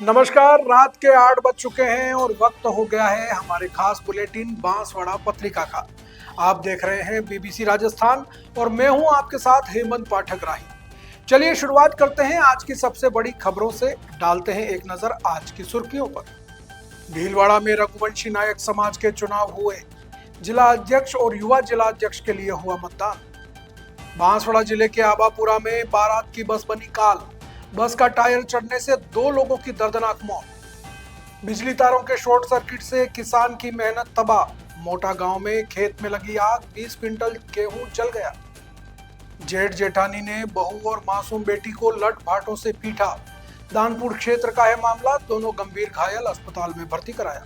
नमस्कार। रात के 8 बज चुके हैं और वक्त हो गया है हमारे खास बुलेटिन बांसवाड़ा पत्रिका का। आप देख रहे हैं बीबीसी राजस्थान और मैं हूं आपके साथ हेमंत पाठक राही। चलिए शुरुआत करते हैं आज की सबसे बड़ी खबरों से। डालते हैं एक नजर आज की सुर्खियों पर। भीलवाड़ा में रघुवंशी नायक समाज के चुनाव हुए। जिला अध्यक्ष और युवा जिला अध्यक्ष के लिए हुआ मतदान। बांसवाड़ा जिले के आबापुरा में बारात की बस बनी काल। बस का टायर चढ़ने से 2 लोगों की दर्दनाक मौत। बिजली तारों के शॉर्ट सर्किट से किसान की मेहनत तबाह। मोटा गांव में खेत में लगी आग, 20 क्विंटल गेहूं जल गया। जेठ जेठानी ने बहू और मासूम बेटी को लठ भाटों से पीटा। दानपुर क्षेत्र का है मामला, दोनों गंभीर घायल, अस्पताल में भर्ती कराया।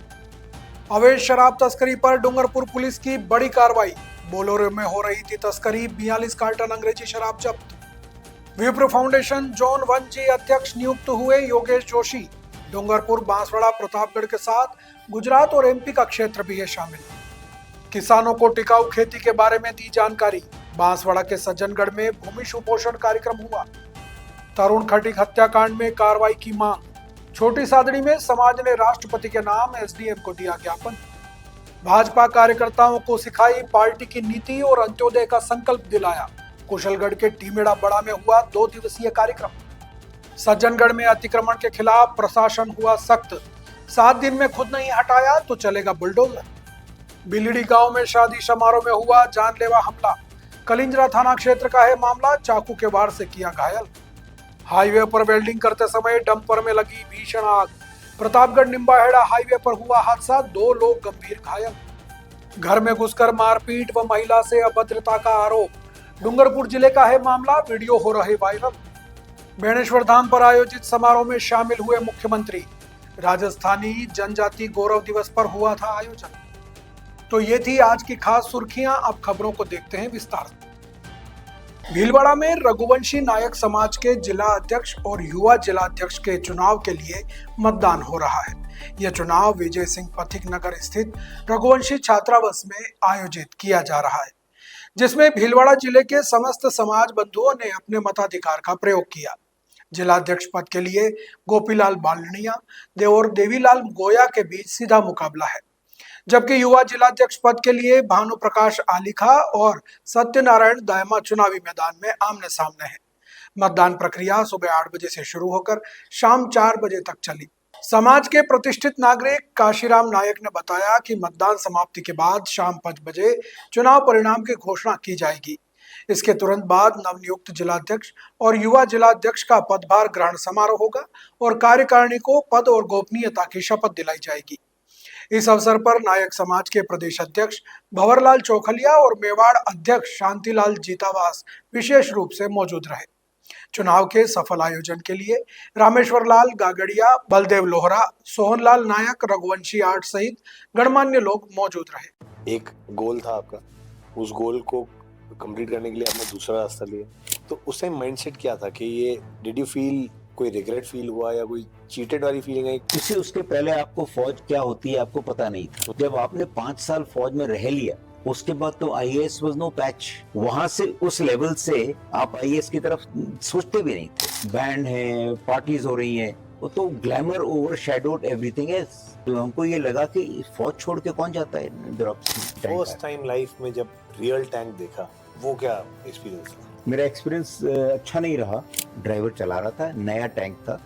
अवैध शराब तस्करी पर डूंगरपुर पुलिस की बड़ी कार्रवाई। बोलेरो में हो रही थी तस्करी, 42 कार्टन अंग्रेजी शराब जब्त। विप्र फाउंडेशन जोन 1 जी अध्यक्ष नियुक्त हुए योगेश जोशी। डूंगरपुर, बांसवाड़ा, प्रतापगढ़ के साथ गुजरात और एमपी का क्षेत्र भी है शामिल। किसानों को टिकाऊ खेती के बारे में दी जानकारी। बांसवाड़ा के सज्जनगढ़ में भूमि सुपोषण कार्यक्रम हुआ। तरुण खटीक हत्याकांड में कार्रवाई की मांग। छोटी सादड़ी में समाज ने राष्ट्रपति के नाम एसडीएम को दिया ज्ञापन। भाजपा कार्यकर्ताओं को सिखाई पार्टी की नीति और अंत्योदय का संकल्प दिलाया। कुशलगढ़ के टीमेड़ा बड़ा में हुआ 2 दिवसीय कार्यक्रम। सज्जनगढ़ में अतिक्रमण के खिलाफ प्रशासन हुआ सख्त। 7 दिन में खुद नहीं हटाया तो चलेगा बुलडोजर। बिलड़ी गांव में शादी समारोह में हुआ जानलेवा हमला। कलिंजरा थाना क्षेत्र का है मामला, चाकू के वार से किया घायल। हाईवे पर वेल्डिंग करते समय डंपर में लगी भीषण आग। प्रतापगढ़ निम्बाहेड़ा हाईवे पर हुआ हादसा, 2 लोग गंभीर घायल। घर में घुसकर मारपीट व महिला से अभद्रता का आरोप। डूंगरपुर जिले का है मामला, वीडियो हो रहे वायरल। बेणेश्वर धाम पर आयोजित समारोह में शामिल हुए मुख्यमंत्री। राजस्थानी जनजाति गौरव दिवस पर हुआ था आयोजन। तो ये थी आज की खास सुर्खियां। अब खबरों को देखते हैं विस्तार से। भीलवाड़ा में रघुवंशी नायक समाज के जिला अध्यक्ष और युवा जिला अध्यक्ष के चुनाव के लिए मतदान हो रहा है। यह चुनाव विजय सिंह पथिक नगर स्थित रघुवंशी छात्रावास में आयोजित किया जा रहा है, जिसमें भीलवाड़ा जिले के समस्त समाज बंधुओं ने अपने मताधिकार का प्रयोग किया। जिला अध्यक्ष पद के लिए गोपीलाल बालनिया और देवीलाल गोया के बीच सीधा मुकाबला है, जबकि युवा जिलाध्यक्ष पद के लिए भानु प्रकाश आलिखा और सत्यनारायण दायमा चुनावी मैदान में आमने सामने है। मतदान प्रक्रिया सुबह 8 बजे से शुरू होकर शाम 4 बजे तक चली। समाज के प्रतिष्ठित नागरिक काशीराम नायक ने बताया कि मतदान समाप्ति के बाद शाम 5 बजे चुनाव परिणाम की घोषणा की जाएगी। इसके तुरंत बाद नवनियुक्त जिलाध्यक्ष और युवा जिलाध्यक्ष का पदभार ग्रहण समारोह होगा और कार्यकारिणी को पद और गोपनीयता की शपथ दिलाई जाएगी। इस अवसर पर नायक समाज के प्रदेश अध्यक्ष भंवरलाल चौखलिया और मेवाड़ अध्यक्ष शांतिलाल जीतावास विशेष रूप से मौजूद रहे। चुनाव के सफल आयोजन के लिए रामेश्वर लाल गागड़िया, बलदेव लोहरा, सोहनलाल नायक, रघुवंशी आर्ट सहित गणमान्य लोग मौजूद रहे। एक गोल था आपका, उस गोल को कंप्लीट करने के लिए आपने दूसरा रास्ता लिया, तो उस टाइम माइंडसेट क्या था कि ये डिड यू फील, कोई रिग्रेट फील हुआ या कोई चीटेड वाली फीलिंग आई? इससे उसके पहले आपको फौज क्या होती है आपको पता नहीं था। जब आपने 5 साल फौज में रह लिया, उसके बाद तो आईएएस वाज नो पैच। वहां से उस लेवल से आप आईएएस की तरफ सोचते भी नहीं थे। बैंड है, पार्टीज हो रही हैं, वो तो glamour over shadowed everything else. तो हमको ये लगा कि फौज छोड़ के कौन जाता है फर्स्ट टाइम लाइफ में जब रियल टैंक देखा, वो क्या एक्सपीरियंस था? मेरा एक्सपीरियंस अच्छा नहीं रहा। ड्राइवर चला रहा था, नया टैंक था,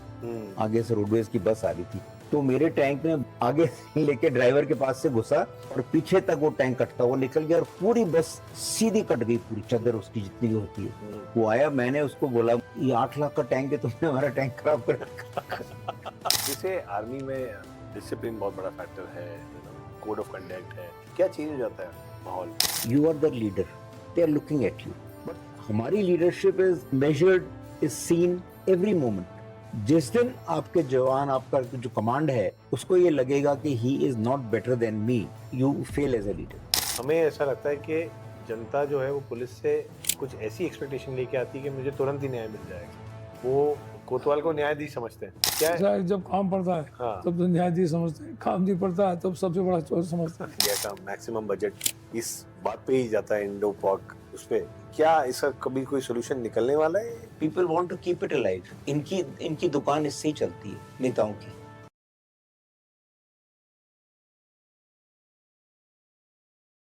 आगे से रोडवेज की बस आ रही थी, तो मेरे टैंक में आगे लेके ड्राइवर के पास से घुसा और पीछे तक वो टैंक कटता हुआ निकल गया और पूरी बस सीधी कट गई, पूरी चादर उसकी जितनी भी होती है। वो आया, मैंने उसको बोला ये 8 लाख का टैंक है, तुमने हमारा टैंक खराब कर रखा। जैसे आर्मी में डिसिप्लिन बहुत बड़ा फैक्टर है, कोड ऑफ कंडक्ट है, क्या चेंज हो जाता है माहौल? You are the leader, they are looking at you, but हमारी leadership is measured, is seen every moment. जिस दिन आपके जवान, आपका जो कमांड है, उसको ये लगेगा कि he is not better than me, you fail as a leader. हमें ऐसा लगता है कि जनता जो है वो पुलिस से कुछ ऐसी एक्सपेक्टेशन लेके आती है कि मुझे तुरंत ही न्याय मिल जाएगा। वो कोतवाल को न्यायाधीश समझते हैं क्या है? जब काम पड़ता है हाँ। तब तो न्यायाधीश समझते हैं, काम नहीं पड़ता है तब सबसे बड़ा चोर समझते हैं। इंडिया का मैक्सिमम बजट इस बात पे ही जाता है, इंडो पॉक, उस पे क्या इसका कभी कोई सोल्यूशन निकलने वाला है? People want to keep it alive. इनकी दुकान इससे ही चलती है, नेताओं की।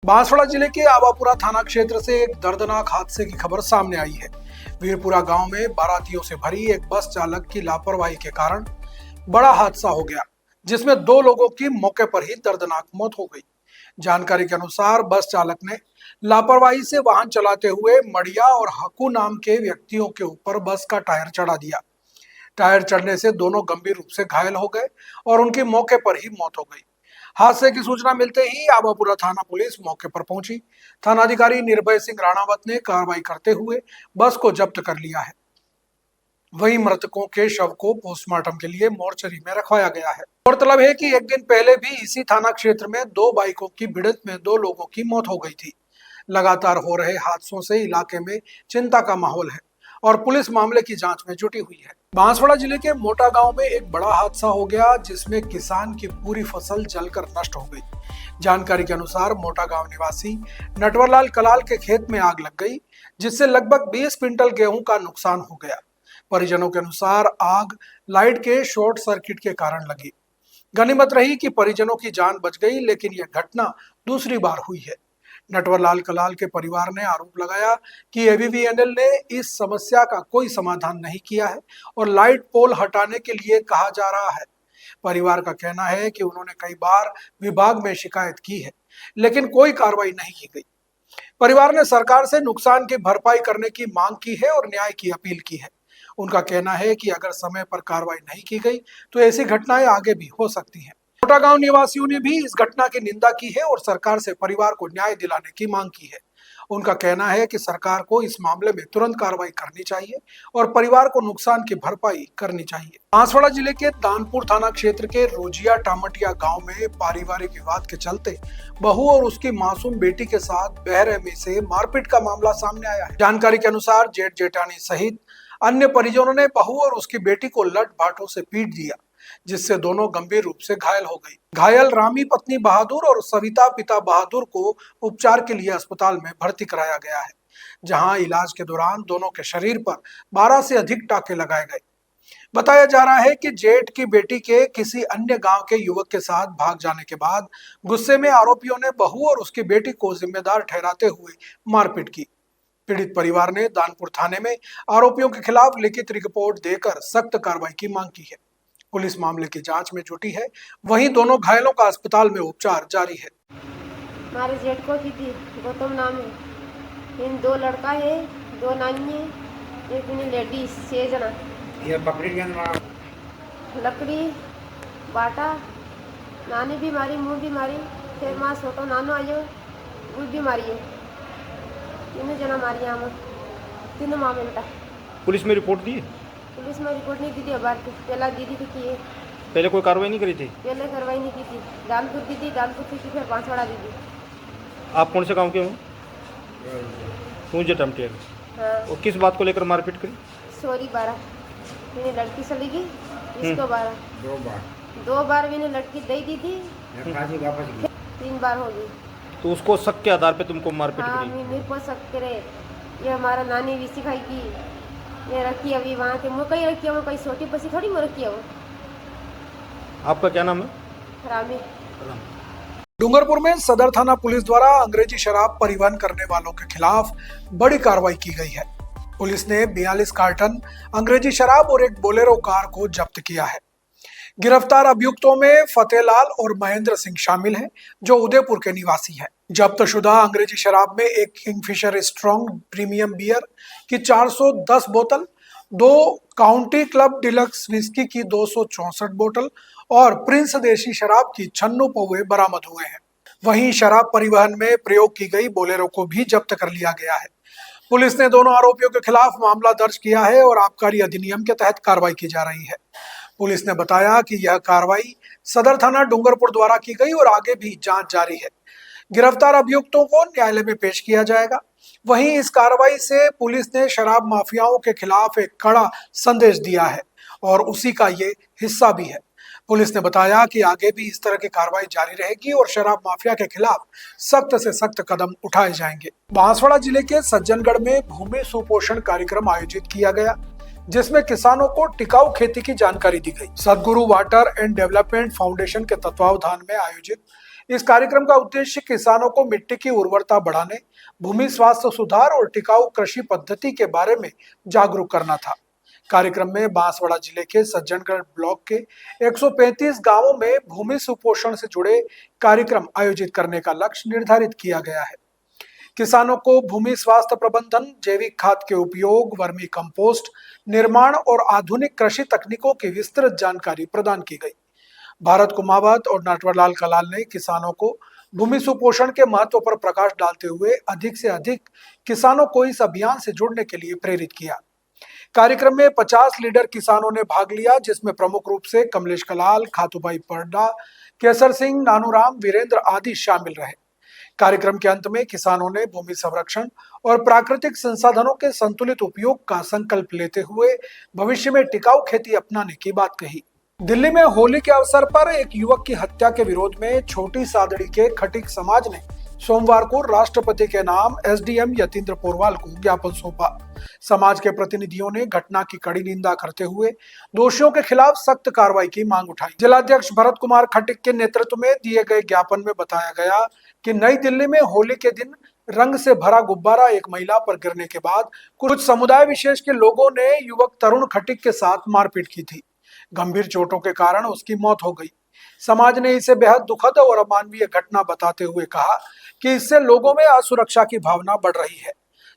बांसवाड़ा जिले के आवापुरा थाना क्षेत्र से एक दर्दनाक हादसे की खबर सामने आई है। वीरपुरा गांव में बारातियों से भरी एक बस चालक की लापरवाही के कारण बड़ा हादसा हो गया, जिसमें 2 लोगों की मौके पर ही दर्दनाक मौत हो गई। जानकारी के अनुसार बस चालक ने लापरवाही से वाहन चलाते हुए मड़िया और हकू नाम के व्यक्तियों के ऊपर बस का टायर चढ़ा दिया। टायर चढ़ने से दोनों गंभीर रूप से घायल हो गए और उनकी मौके पर ही मौत हो गई। हादसे की सूचना मिलते ही आवापुरा थाना पुलिस मौके पर पहुंची। थानाधिकारी निर्भय सिंह राणावत ने कार्रवाई करते हुए बस को जब्त कर लिया है। वहीं मृतकों के शव को पोस्टमार्टम के लिए मोर्चरी में रखवाया गया है। गौरतलब है कि एक दिन पहले भी इसी थाना क्षेत्र में 2 बाइकों की भिड़ंत में 2 लोगों की मौत हो गई थी। लगातार हो रहे हादसों से इलाके में चिंता का माहौल है और पुलिस मामले की जांच में जुटी हुई है। बांसवाड़ा जिले के मोटा गांव में एक बड़ा हादसा हो गया, जिसमें किसान की पूरी फसल जलकर नष्ट हो गई। जानकारी के अनुसार मोटा गांव निवासी नटवरलाल कलाल के खेत में आग लग गई, जिससे लगभग 20 क्विंटल गेहूं का नुकसान हो गया। परिजनों के अनुसार आग लाइट के शॉर्ट सर्किट के कारण लगी। गनीमत रही कि परिजनों की जान बच गई, लेकिन यह घटना दूसरी बार हुई है। नटवरलाल कलाल के परिवार ने आरोप लगाया कि एबीवीएनएल ने इस समस्या का कोई समाधान नहीं किया है और लाइट पोल हटाने के लिए कहा जा रहा है। परिवार का कहना है कि उन्होंने कई बार विभाग में शिकायत की है, लेकिन कोई कार्रवाई नहीं की गई। परिवार ने सरकार से नुकसान की भरपाई करने की मांग की है और न्याय की अपील की है। उनका कहना है कि अगर समय पर कार्रवाई नहीं की गई तो ऐसी घटनाएं आगे भी हो सकती हैं। मोटा गांव निवासियों ने भी इस घटना की निंदा की है और सरकार से परिवार को न्याय दिलाने की मांग की है। उनका कहना है कि सरकार को इस मामले में तुरंत कार्रवाई करनी चाहिए और परिवार को नुकसान की भरपाई करनी चाहिए। बांसवाड़ा जिले के दानपुर थाना क्षेत्र के रोजिया टामटिया गांव में पारिवारिक विवाद के चलते बहू और उसकी मासूम बेटी के साथ बेरहमी से मारपीट का मामला सामने आया है। जानकारी के अनुसार जेठ जेठानी सहित अन्य परिजनों ने बहू और उसकी बेटी को लठ बांटों से पीट दिया, जिससे दोनों गंभीर रूप से घायल हो गई। घायल रामी पत्नी बहादुर और सविता पिता बहादुर को उपचार के लिए अस्पताल में भर्ती कराया गया है, जहां इलाज के दौरान दोनों के शरीर पर 12 से अधिक टाके लगाए गए। बताया जा रहा है कि जेठ की बेटी के किसी अन्य गांव के युवक के साथ भाग जाने के बाद गुस्से में आरोपियों ने बहू और उसकी बेटी को जिम्मेदार ठहराते हुए मारपीट की। पीड़ित परिवार ने दानपुर थाने में आरोपियों के खिलाफ लिखित रिपोर्ट देकर सख्त कार्रवाई की मांग की है। पुलिस मामले की जांच में जुटी है, वहीं दोनों घायलों का अस्पताल में उपचार जारी है। हमारे जेठ को दीदी गौतम नाम है, इन 2 लड़का है, 2 नानी है, एक लेडीज 6 जना। ये पकड़ी गया लकड़ी बाटा, नानी भी मारी, मुँह भी मारी, फिर माँ छोटो नानो आयो वो भी मारी है। 3 जना मारी हम 3 माँ बेटा। पुलिस में रिपोर्ट दी? पुलिस में रिपोर्ट नहीं दी थी, बार पहला दीदी की है। पहले कोई कार्रवाई नहीं करी थी? पहले कार्रवाई नहीं की थी। दानपुर दीदी, दानपुर की फिर बांसवाड़ा दीदी। आप कौन से गांव के हो? मुझे टमटिया। हाँ। और किस बात को लेकर मारपीट करी? सॉरी 12 मैंने लड़की चलेगी, इसको 12 2 बार मैंने लड़की दे दी थी, 3 बार हो गई। तो उसको शक के आधार पे तुमको मारपीट हाँ, करी? मेरे को शक करे, ये हमारा नानी भी सिखाएगी, ये रखी अभी वहाँ के मुँह कहीं रखी है, वो कहीं छोटी पसी थोड़ी मुँह रखी है वो। आपका क्या नाम है? रामी। डूंगरपुर में सदर थाना पुलिस द्वारा अंग्रेजी शराब परिवहन करने वालों के खिलाफ बड़ी कार्रवाई की गई है। पुलिस ने 42 कार्टन अंग्रेजी शराब और एक बोलेरो कार को जब्त किया है। गिरफ्तार अभियुक्तों में फतेहलाल और महेंद्र सिंह शामिल हैं, जो उदयपुर के निवासी हैं। जब्तशुदा अंग्रेजी शराब में एक किंगफिशर स्ट्रॉन्ग प्रीमियम बियर की 410 बोतल, 2 काउंटी क्लब डिलक्स विस्की की 264 बोतल और प्रिंस देशी शराब की 96 पौवे बरामद हुए हैं। वहीं शराब परिवहन में प्रयोग की गई बोलेरो को भी जब्त कर लिया गया है। पुलिस ने दोनों आरोपियों के खिलाफ मामला दर्ज किया है और आबकारी अधिनियम के तहत कार्रवाई की जा रही है। पुलिस ने बताया कि यह कार्रवाई सदर थाना डूंगरपुर द्वारा की गई और आगे भी जांच जारी है। गिरफ्तार अभियुक्तों को न्यायालय में पेश किया जाएगा। वहीं इस कार्रवाई से पुलिस ने शराब माफियाओं के खिलाफ एक कड़ा संदेश दिया है और उसी का ये हिस्सा भी है। पुलिस ने बताया कि आगे भी इस तरह की कार्रवाई जारी रहेगी और शराब माफिया के खिलाफ सख्त से सख्त कदम उठाए जाएंगे। बांसवाड़ा जिले के सज्जनगढ़ में भूमि सुपोषण कार्यक्रम आयोजित किया गया, जिसमें किसानों को टिकाऊ खेती की जानकारी दी गई। सदगुरु वाटर एंड डेवलपमेंट फाउंडेशन के तत्वावधान में आयोजित इस कार्यक्रम का उद्देश्य किसानों को मिट्टी की उर्वरता बढ़ाने, भूमि स्वास्थ्य सुधार और टिकाऊ कृषि पद्धति के बारे में जागरूक करना था। कार्यक्रम में बांसवाड़ा जिले के सज्जनगढ़ ब्लॉक के 135 गांवों में भूमि सुपोषण से जुड़े कार्यक्रम आयोजित करने का लक्ष्य निर्धारित किया गया है। किसानों को भूमि स्वास्थ्य प्रबंधन, जैविक खाद के उपयोग, वर्मी कंपोस्ट निर्माण और आधुनिक कृषि तकनीकों की विस्तृत जानकारी प्रदान की गई। भारत कुमावत और नटवरलाल कलाल ने किसानों को भूमि सुपोषण के महत्व पर प्रकाश डालते हुए अधिक से अधिक किसानों को इस अभियान से जुड़ने के लिए प्रेरित किया। कार्यक्रम में 50 लीडर किसानों ने भाग लिया, जिसमें प्रमुख रूप से कमलेश कलाल, खातूभाई परडा, केसर सिंह, नानूराम, वीरेंद्र आदि शामिल रहे। कार्यक्रम के अंत में किसानों ने भूमि संरक्षण और प्राकृतिक संसाधनों के संतुलित उपयोग का संकल्प लेते हुए भविष्य में टिकाऊ खेती अपनाने की बात कही। दिल्ली में होली के अवसर पर एक युवक की हत्या के विरोध में छोटी सादड़ी के खटीक समाज ने सोमवार को राष्ट्रपति के नाम एसडीएम यतीन्द्र पोरवाल को ज्ञापन सौंपा। समाज के प्रतिनिधियों ने घटना की कड़ी निंदा करते हुए दोषियों के खिलाफ सख्त कार्रवाई की मांग उठाई। जिलाध्यक्ष भरत कुमार खटीक के नेतृत्व में दिए गए ज्ञापन में बताया गया कि नई दिल्ली में होली के दिन रंग से भरा गुब्बारा एक महिला पर गिरने के बाद कुछ समुदाय विशेष के लोगों ने युवक तरुण खटीक के साथ मारपीट की थी। गंभीर चोटों के कारण उसकी मौत हो गई। समाज ने इसे बेहद दुखद और अमानवीय घटना बताते हुए कहा कि इससे लोगों में असुरक्षा की भावना बढ़ रही है।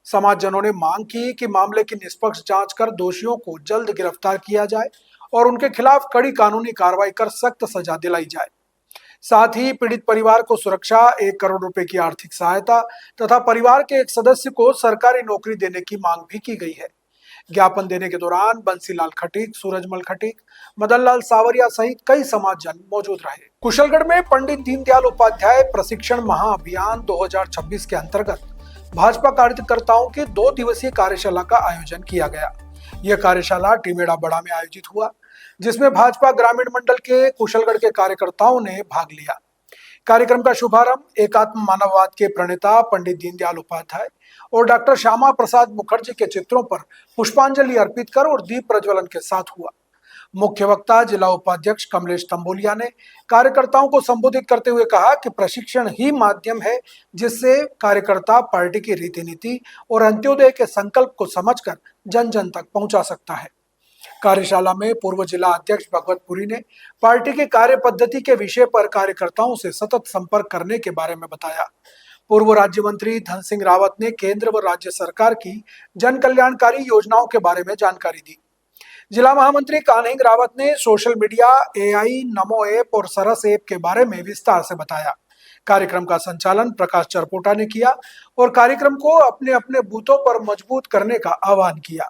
समाजजनों ने मांग की कि मामले की निष्पक्ष जांच कर दोषियों को जल्द गिरफ्तार किया जाए और उनके खिलाफ कड़ी कानूनी कार्रवाई कर सख्त सजा दिलाई जाए। साथ ही पीड़ित परिवार को सुरक्षा, 1 करोड़ रुपए की आर्थिक सहायता तथा परिवार के एक सदस्य को सरकारी नौकरी देने की मांग भी की गई है। ज्ञापन देने के दौरान बंसीलाल खटीक, सूरजमल खटीक, मदनलाल सावरिया सहित कई समाजजन मौजूद रहे। कुशलगढ़ में पंडित दीनदयाल उपाध्याय प्रशिक्षण महाअभियान 2026 के अंतर्गत भाजपा कार्यकर्ताओं की 2 दिवसीय कार्यशाला का आयोजन किया गया। यह कार्यशाला टीमेड़ा बड़ा में आयोजित हुआ, जिसमें भाजपा ग्रामीण मंडल के कुशलगढ़ के कार्यकर्ताओं ने भाग लिया। कार्यक्रम का शुभारंभ एकात्म मानववाद के प्रणेता पंडित दीनदयाल उपाध्याय और डॉक्टर श्यामा प्रसाद मुखर्जी के चित्रों पर पुष्पांजलि अर्पित कर और दीप प्रज्वलन के साथ हुआ। मुख्य वक्ता जिला उपाध्यक्ष कमलेश तंबोलिया ने कार्यकर्ताओं को संबोधित करते हुए कहा कि प्रशिक्षण ही माध्यम है जिससे कार्यकर्ता पार्टी की रीति नीति और अंत्योदय के संकल्प को समझकर जन जन तक पहुंचा सकता है। कार्यशाला में पूर्व जिला अध्यक्ष भगवतपुरी ने पार्टी के कार्य पद्धति के विषय पर कार्यकर्ताओं से सतत संपर्क करने के बारे में बताया। पूर्व राज्य मंत्री धन सिंह रावत ने केंद्र व राज्य सरकार की जन कल्याणकारी योजनाओं के बारे में जानकारी दी। जिला महामंत्री कान्हिंग रावत ने सोशल मीडिया, एआई, नमो ऐप और सरस ऐप के बारे में विस्तार से बताया। कार्यक्रम का संचालन प्रकाश चरपोटा ने किया और कार्यक्रम को अपने अपने बूथों पर मजबूत करने का आह्वान किया।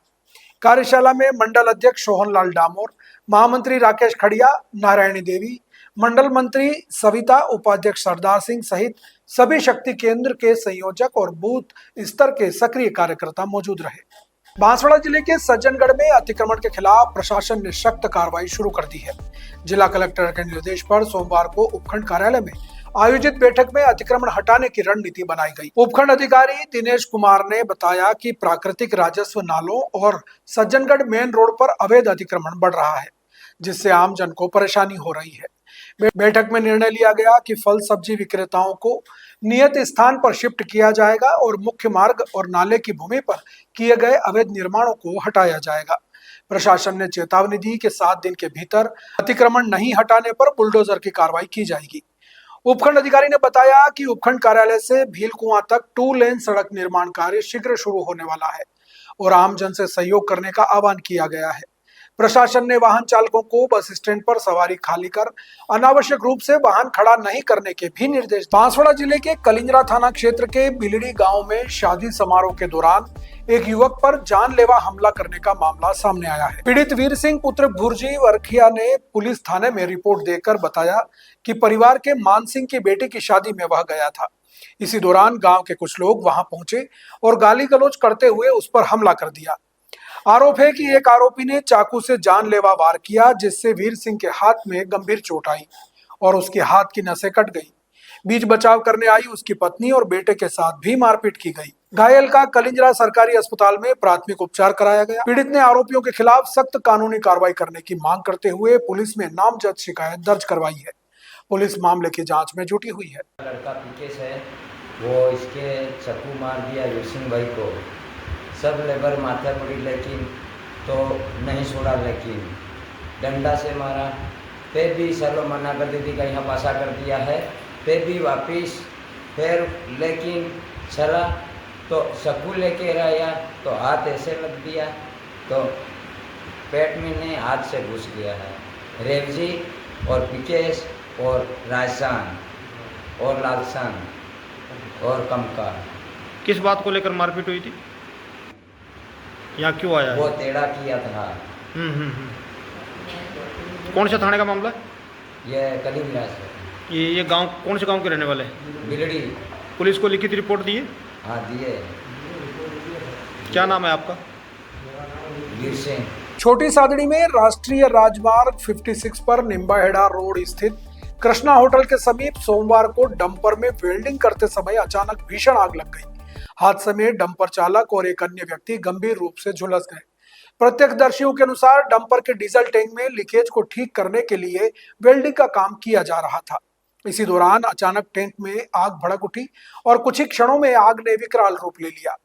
कार्यशाला में मंडल अध्यक्ष सोहन लाल डामोर, महामंत्री राकेश खड़िया, नारायणी देवी, मंडल मंत्री सविता, उपाध्यक्ष सरदार सिंह सहित सभी शक्ति केंद्र के संयोजक और बूथ स्तर के सक्रिय कार्यकर्ता मौजूद रहे। बांसवाड़ा जिले के सज्जनगढ़ में अतिक्रमण के खिलाफ प्रशासन ने सख्त कार्रवाई शुरू कर दी है। जिला कलेक्टर के निर्देश पर सोमवार को उपखंड कार्यालय में आयोजित बैठक में अतिक्रमण हटाने की रणनीति बनाई गई। उपखंड अधिकारी दिनेश कुमार ने बताया कि प्राकृतिक राजस्व नालों और सज्जनगढ़ मेन रोड पर अवैध अतिक्रमण बढ़ रहा है, जिससे आम जन को परेशानी हो रही है। बैठक में निर्णय लिया गया कि फल सब्जी विक्रेताओं को नियत स्थान पर शिफ्ट किया जाएगा और मुख्य मार्ग और नाले की भूमि पर किए गए अवैध निर्माणों को हटाया जाएगा। प्रशासन ने चेतावनी दी कि 7 दिन के भीतर अतिक्रमण नहीं हटाने पर बुलडोजर की कार्रवाई की जाएगी। उपखंड अधिकारी ने बताया कि उपखंड कार्यालय से भीलकुआं तक 2 लेन सड़क निर्माण कार्य शीघ्र शुरू होने वाला है और आम जन से सहयोग करने का आह्वान किया गया है। प्रशासन ने वाहन चालकों को बस स्टैंड पर सवारी खाली कर अनावश्यक रूप से वाहन खड़ा नहीं करने के भी निर्देश। बांसवाड़ा जिले के कलिंजरा थाना क्षेत्र के बिलड़ी गांव में शादी समारोह के दौरान एक युवक पर जानलेवा हमला करने का मामला सामने आया है। पीड़ित वीर सिंह पुत्र भुर्जी वर्खिया ने पुलिस थाने में रिपोर्ट देकर बताया कि परिवार के मान सिंह की बेटी की शादी में वह गया था। इसी दौरान गांव के कुछ लोग वहां पहुंचे और गाली गलौज करते हुए उस पर हमला कर दिया। आरोप है कि एक आरोपी ने चाकू से जानलेवा वार किया, जिससे वीर सिंह के हाथ में गंभीर चोट आई और उसके हाथ की नसें कट गई। बीच बचाव करने आई उसकी पत्नी और बेटे के साथ भी मारपीट की गई। घायल का कलिंजरा सरकारी अस्पताल में प्राथमिक उपचार कराया गया। पीड़ित ने आरोपियों के खिलाफ सख्त कानूनी कार्रवाई करने की मांग करते हुए पुलिस में नामजद शिकायत दर्ज करवाई है। पुलिस मामले की जांच में जुटी हुई है। लड़का पीकेश है, वो इसके चाकू मार दिया यूसिन भाई को। सब लेबर माथा पड़ी लेकिन तो नहीं छोड़ा, लेकिन डंडा से मारा। फिर भी सर मना कर दी थी कि यहाँ पासा कर दिया है, फिर भी वापिस फिर लेकिन चला तो चाकू लेके आया तो हाथ ऐसे लग दिया तो पेट में नहीं हाथ से घुस गया है। रेवजी और पिकेश और राजस्थान और लालसान और कमका। किस बात को लेकर मारपीट हुई थी? यहाँ क्यों आया है? वो टेढ़ा किया था। कौन से थाने का मामला? ये कलिंगरा से। ये गांव कौन से गांव के रहने वाले हैं? बिलड़ी। पुलिस को लिखित रिपोर्ट दी है? हाँ दिए। क्या नाम है आपका? वीर सिंह। छोटी सादड़ी में राष्ट्रीय राजमार्ग 56 पर निम्बाहेड़ा रोड स्थित कृष्णा होटल के समीप सोमवार को डंपर में वेल्डिंग करते समय अचानक भीषण आग लग गई। हादसे में डंपर चालक और एक अन्य व्यक्ति गंभीर रूप से झुलस गए। प्रत्यक्षदर्शियों के अनुसार डंपर के डीजल टैंक में लीकेज को ठीक करने के लिए वेल्डिंग का काम किया जा रहा था। इसी दौरान अचानक टैंक में आग भड़क उठी और कुछ ही क्षणों में आग ने विकराल रूप ले लिया।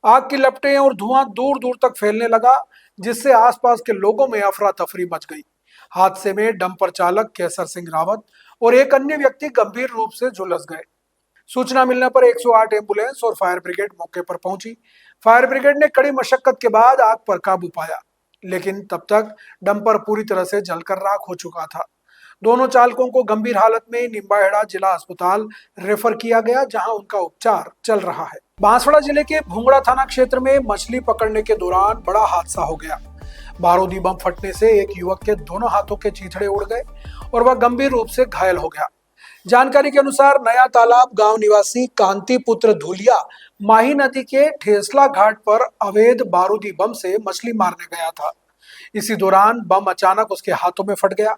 आग की लपटें और धुआं दूर दूर तक फैलने लगा, जिससे आसपास के लोगों में अफरा तफरी मच गई। हादसे में डंपर चालक केसर सिंह रावत और एक अन्य व्यक्ति गंभीर रूप से झुलस गए। सूचना मिलने पर 108 एम्बुलेंस और फायर ब्रिगेड मौके पर पहुंची। फायर ब्रिगेड ने कड़ी मशक्कत के बाद आग पर काबू पाया, लेकिन तब तक डंपर पूरी तरह से जलकर राख हो चुका था। दोनों चालकों को गंभीर हालत में निम्बाहेड़ा जिला अस्पताल रेफर किया गया, जहां उनका उपचार चल रहा है। बांसवाड़ा जिले के भूंगड़ा थाना क्षेत्र में मछली पकड़ने के दौरान बड़ा हादसा हो गया। बारूदी बम फटने से एक युवक के दोनों हाथों के चीथड़े उड़ गए और वह गंभीर रूप से घायल हो गया। जानकारी के अनुसार नया तालाब गांव निवासी कांति पुत्र धुलिया माही नदी के ठेसला घाट पर अवैध बारूदी बम से मछली मारने गया था। इसी दौरान बम अचानक उसके हाथों में फट गया।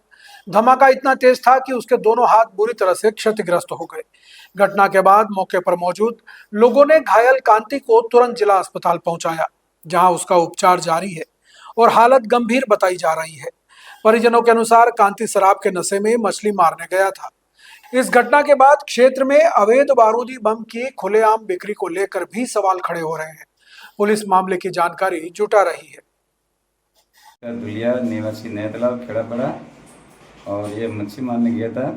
धमाका इतना तेज था कि उसके दोनों हाथ बुरी तरह से क्षतिग्रस्त हो गए। घटना के बाद मौके पर मौजूद लोगों ने घायल कांति को तुरंत जिला अस्पताल पहुंचाया, जहां उसका उपचार जारी है और हालत गंभीर बताई जा रही है। परिजनों के अनुसार कांति शराब के नशे में मछली मारने गया था। इस घटना के बाद क्षेत्र में अवैध बारूदी बम की खुलेआम बिक्री को लेकर भी सवाल खड़े हो रहे हैं। पुलिस मामले की जानकारी जुटा रही है। धुलिया निवासी नया तालाब खेड़ा पड़ा और ये मच्छी मारने गया था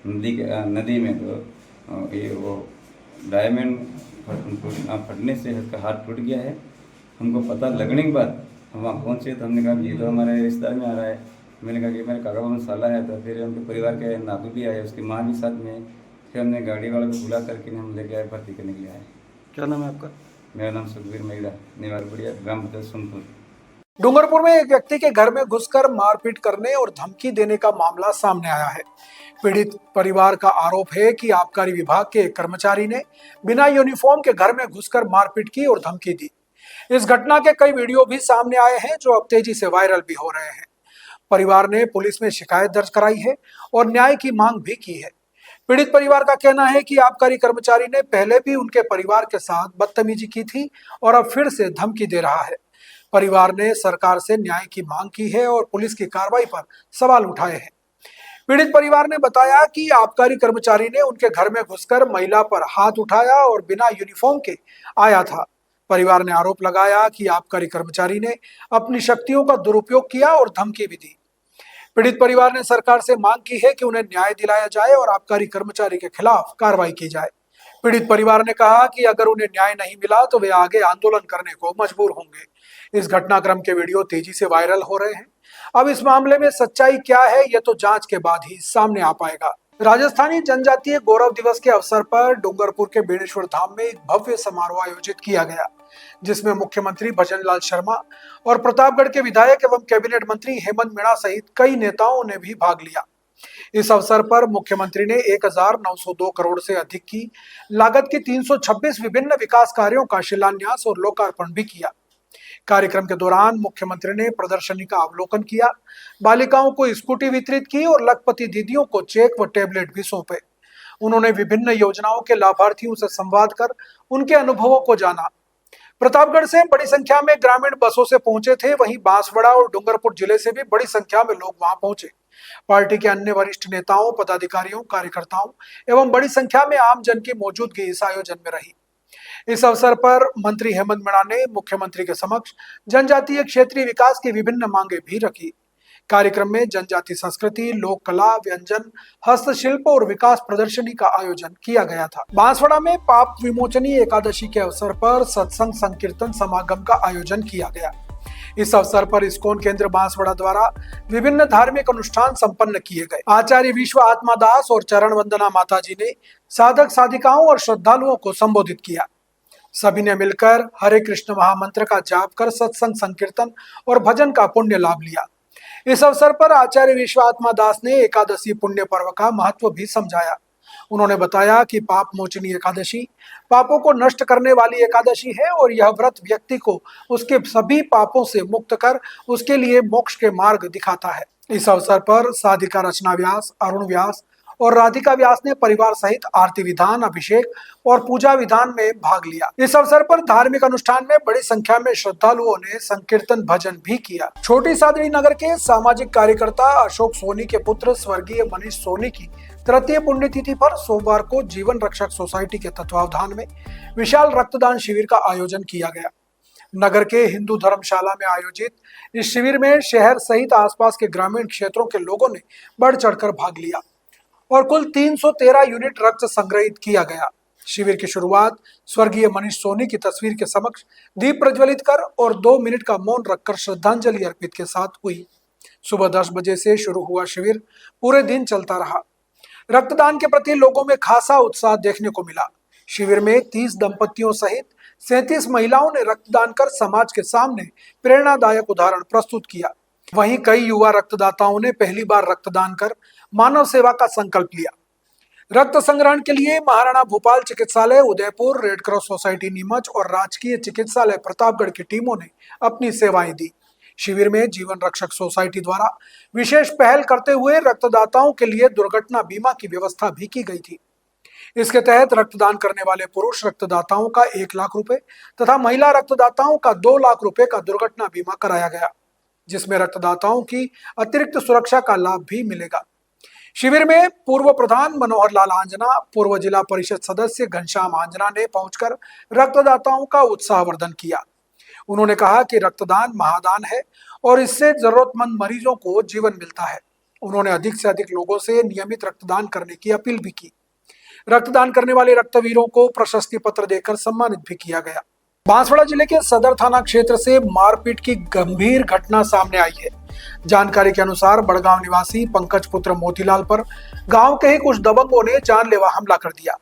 नदी में। तो ये वो डायमंड फटने से उसका हाथ टूट गया है। हमको पता लगने के बाद हम वहाँ पहुँचे तो हमने कहा ये तो हमारे रिश्तेदार में आ रहा है। मैंने कहा कि मेरे काका बहन साला है। तो फिर उनके परिवार के नातू भी आए, उसकी माँ भी साथ में। फिर हमने गाड़ी वाले को बुला करके हम लेके आए, भर्ती करने के लिए आए। क्या नाम है आपका? मेरा नाम सुखबीर मेगड़ा, निवार बढ़िया, ग्राम बदल सोनपुर। डूंगरपुर में एक व्यक्ति के घर में घुसकर मारपीट करने और धमकी देने का मामला सामने आया है। पीड़ित परिवार का आरोप है कि आबकारी विभाग के एक कर्मचारी ने बिना यूनिफॉर्म के घर में घुसकर मारपीट की और धमकी दी। इस घटना के कई वीडियो भी सामने आए हैं, जो अब तेजी से वायरल भी हो रहे हैं। परिवार ने पुलिस में शिकायत दर्ज कराई है और न्याय की मांग भी की है। पीड़ित परिवार का कहना है कि आबकारी कर्मचारी ने पहले भी उनके परिवार के साथ बदतमीजी की थी और अब फिर से धमकी दे रहा है। परिवार ने सरकार से न्याय की मांग की है और पुलिस की कार्रवाई पर सवाल उठाए हैं। पीड़ित परिवार ने बताया कि आबकारी कर्मचारी ने उनके घर में घुसकर महिला पर हाथ उठाया और बिना यूनिफॉर्म के आया था। परिवार ने आरोप लगाया कि आबकारी कर्मचारी ने अपनी शक्तियों का दुरुपयोग किया और धमकी भी दी। पीड़ित परिवार ने सरकार से मांग की है कि उन्हें न्याय दिलाया जाए और आबकारी कर्मचारी के खिलाफ कार्रवाई की जाए। पीड़ित परिवार ने कहा कि अगर उन्हें न्याय नहीं मिला तो वे आगे आंदोलन करने को मजबूर होंगे। इस घटनाक्रम के वीडियो तेजी से वायरल हो रहे हैं। अब इस मामले में सच्चाई क्या है, यह तो जांच के बाद ही सामने आ पाएगा। राजस्थानी जनजातीय गौरव दिवस के अवसर पर डूंगरपुर के बेणेश्वर धाम में एक भव्य समारोह आयोजित किया गया, जिसमें मुख्यमंत्री भजन लाल शर्मा और प्रतापगढ़ के विधायक एवं कैबिनेट मंत्री हेमंत मीणा सहित कई नेताओं ने भी भाग लिया। इस अवसर पर मुख्यमंत्री ने 1902 करोड़ से अधिक की लागत की 326 विभिन्न विकास कार्यों का शिलान्यास और लोकार्पण भी किया। कार्यक्रम के दौरान मुख्यमंत्री ने प्रदर्शनी का अवलोकन किया, बालिकाओं को स्कूटी वितरित की और लखपति दीदियों को चेक व टेबलेट भी सौंपे। उन्होंने विभिन्न योजनाओं के लाभार्थियों से संवाद कर उनके अनुभवों को जाना। प्रतापगढ़ से बड़ी संख्या में ग्रामीण बसों से पहुंचे थे, वहीं बांसवाड़ा और डूंगरपुर जिले से भी बड़ी संख्या में लोग वहां पहुंचे। पार्टी के अन्य वरिष्ठ नेताओं, पदाधिकारियों, कार्यकर्ताओं एवं बड़ी संख्या में आम जन की मौजूदगी इस आयोजन में रही। इस अवसर पर मंत्री हेमंत मीणा ने मुख्यमंत्री के समक्ष जनजातीय क्षेत्रीय विकास की विभिन्न मांगे भी रखी। कार्यक्रम में जनजाति संस्कृति, लोक कला, व्यंजन, हस्तशिल्प और विकास प्रदर्शनी का आयोजन किया गया था। बांसवाड़ा में पाप विमोचनी एकादशी के अवसर पर सत्संग संकीर्तन समागम का आयोजन किया गया। इस अवसर पर इस्कॉन केंद्र बांसवाड़ा द्वारा विभिन्न धार्मिक अनुष्ठान संपन्न किए गए। आचार्य विश्व आत्मा दास और चरण वंदना माताजी ने साधक साधिकाओं और श्रद्धालुओं को संबोधित किया। सभी ने मिलकर हरे कृष्ण महामंत्र का जाप कर सत्संग संकीर्तन और भजन का पुण्य लाभ लिया। इस अवसर पर आचार्य विश्वात्मा दास ने एकादशी पुण्य पर्व का महत्व भी समझाया। उन्होंने बताया कि पाप मोचनी एकादशी पापों को नष्ट करने वाली एकादशी है और यह व्रत व्यक्ति को उसके सभी पापों से मुक्त कर उसके लिए मोक्ष के मार्ग दिखाता है। इस अवसर पर साधिका रचना व्यास, अरुण व्यास और राधिका व्यास ने परिवार सहित आरती विधान, अभिषेक और पूजा विधान में भाग लिया। इस अवसर पर धार्मिक अनुष्ठान में बड़ी संख्या में श्रद्धालुओं ने संकीर्तन भजन भी किया। छोटी सादड़ी नगर के सामाजिक कार्यकर्ता अशोक सोनी के पुत्र स्वर्गीय मनीष सोनी की तृतीय पुण्यतिथि पर सोमवार को जीवन रक्षक सोसाइटी के तत्वावधान में विशाल रक्तदान शिविर का आयोजन किया गया। नगर के हिंदू धर्मशाला में आयोजित इस शिविर में शहर सहित आसपास के ग्रामीण क्षेत्रों के लोगों ने बढ़ चढ़कर भाग लिया और कुल 313 यूनिट रक्त संग्रहित किया गया। शिविर की शुरुआत स्वर्गीय मनीष सोनी की तस्वीर के समक्ष दीप प्रज्वलित कर और 2 मिनट का मौन रखकर श्रद्धांजलि अर्पित के साथ हुई। सुबह 10 बजे से शुरू हुआ शिविर पूरे दिन चलता रहा। रक्तदान के प्रति लोगों में खासा उत्साह देखने को मिला। शिविर में 30 दंपतियों सहित 37 महिलाओं ने रक्तदान कर समाज के सामने प्रेरणादायक उदाहरण प्रस्तुत किया। वहीं कई युवा रक्तदाताओं ने पहली बार रक्तदान कर मानव सेवा का संकल्प लिया। रक्त संग्रहण के लिए महाराणा भूपाल चिकित्सालय Udaipur, red cross society Neemuch और राजकीय चिकित्सालय प्रतापगढ़ की टीमों ने अपनी सेवाएं दी। शिविर में जीवन रक्षक सोसाइटी द्वारा विशेष पहल करते हुए रक्तदाताओं के लिए दुर्घटना बीमा की व्यवस्था भी की गई थी। इसके तहत रक्तदान करने वाले पुरुष रक्तदाताओं का 1 लाख रुपए तथा महिला रक्तदाताओं का 2 लाख रुपए का दुर्घटना बीमा कराया गया, जिसमें रक्तदाताओं की अतिरिक्त सुरक्षा का लाभ भी मिलेगा। शिविर में पूर्व प्रधान मनोहर लाल आंजना, पूर्व जिला परिषद सदस्य घनश्याम आंजना ने पहुंचकर रक्तदाताओं का उत्साहवर्धन किया। उन्होंने कहा कि रक्तदान महादान है और इससे जरूरतमंद मरीजों को जीवन मिलता है। उन्होंने अधिक से अधिक लोगों से नियमित रक्तदान करने की अपील भी की। रक्तदान करने वाले रक्तवीरों को प्रशस्ति पत्र देकर सम्मानित भी किया गया। बांसवाड़ा जिले के सदर थाना क्षेत्र से मारपीट की गंभीर घटना सामने आई है। जानकारी के अनुसार बड़गांव निवासी पंकज पुत्र मोतीलाल पर गांव के ही कुछ दबंगों ने जानलेवा हमला कर दिया।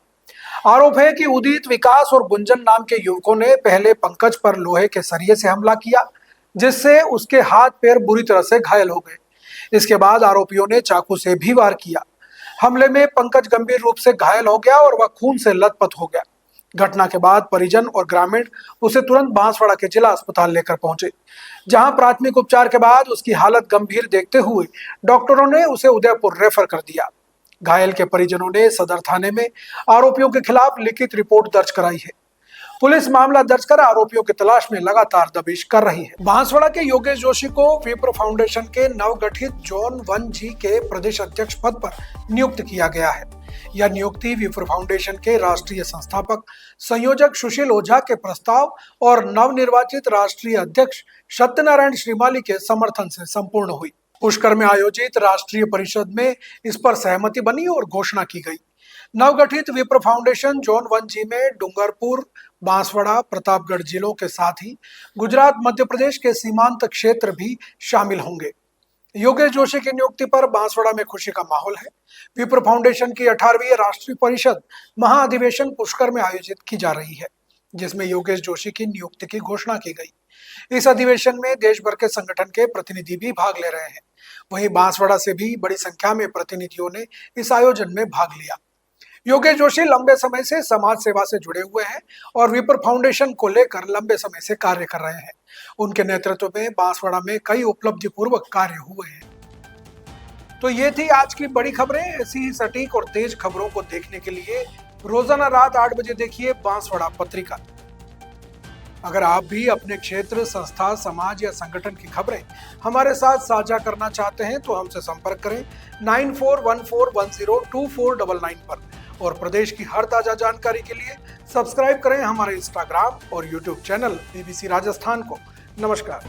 आरोप है कि उदित, विकास और गुंजन नाम के युवकों ने पहले पंकज पर लोहे के सरिये से हमला किया, जिससे उसके हाथ पैर बुरी तरह से घायल हो गए। इसके बाद आरोपियों ने चाकू से भी वार किया। हमले में पंकज गंभीर रूप से घायल हो गया और वह खून से लथपथ हो गया। घटना के बाद परिजन और ग्रामीण उसे तुरंत बांसवाड़ा के जिला अस्पताल लेकर पहुंचे, जहां प्राथमिक उपचार के बाद उसकी हालत गंभीर देखते हुए डॉक्टरों ने उसे उदयपुर रेफर कर दिया। घायल के परिजनों ने सदर थाने में आरोपियों के खिलाफ लिखित रिपोर्ट दर्ज कराई है। पुलिस मामला दर्ज कर आरोपियों की तलाश में लगातार दबिश कर रही है। बांसवाड़ा के योगेश जोशी को विप्र फाउंडेशन के नवगठित जोन 1G के प्रदेश अध्यक्ष पद पर नियुक्त किया गया है। यह नियुक्ति विप्र फाउंडेशन के राष्ट्रीय संस्थापक संयोजक सुशील ओझा के प्रस्ताव और नवनिर्वाचित राष्ट्रीय अध्यक्ष सत्यनारायण श्रीमाली के समर्थन से संपूर्ण हुई। पुष्कर में आयोजित राष्ट्रीय परिषद में इस पर सहमति बनी और घोषणा की गई। नवगठित विप्र फाउंडेशन जोन 1G में डूंगरपुर, बांसवाड़ा, प्रतापगढ़ जिलों के साथ ही गुजरात, मध्य प्रदेश के सीमांत क्षेत्र भी शामिल होंगे। योगेश जोशी की नियुक्ति पर बांसवाड़ा में खुशी का माहौल है। विप्र फाउंडेशन की 18वीं राष्ट्रीय परिषद महाअधिवेशन पुष्कर में आयोजित की जा रही है, जिसमें योगेश जोशी की नियुक्ति की घोषणा की गई। इस अधिवेशन में देश भर के संगठन के प्रतिनिधि भी भाग ले रहे हैं। वहीं बांसवाड़ा से भी बड़ी संख्या में प्रतिनिधियों ने इस आयोजन में भाग लिया। योगेश जोशी लंबे समय से समाज सेवा से जुड़े हुए हैं और विप्र फाउंडेशन को लेकर लंबे समय से कार्य कर रहे हैं। उनके नेतृत्व में बांसवाड़ा में कई उपलब्धिपूर्वक कार्य हुए हैं। तो ये थी आज की बड़ी खबरें। ऐसी ही सटीक और तेज खबरों को देखने के लिए रोजाना रात 8 बजे देखिए बांसवाड़ा पत्रिका। अगर आप भी अपने क्षेत्र, संस्था, समाज या संगठन की खबरें हमारे साथ साझा करना चाहते हैं तो हमसे संपर्क करें 9414102499 पर। और प्रदेश की हर ताजा जानकारी के लिए सब्सक्राइब करें हमारे इंस्टाग्राम और यूट्यूब चैनल BBC राजस्थान को। नमस्कार।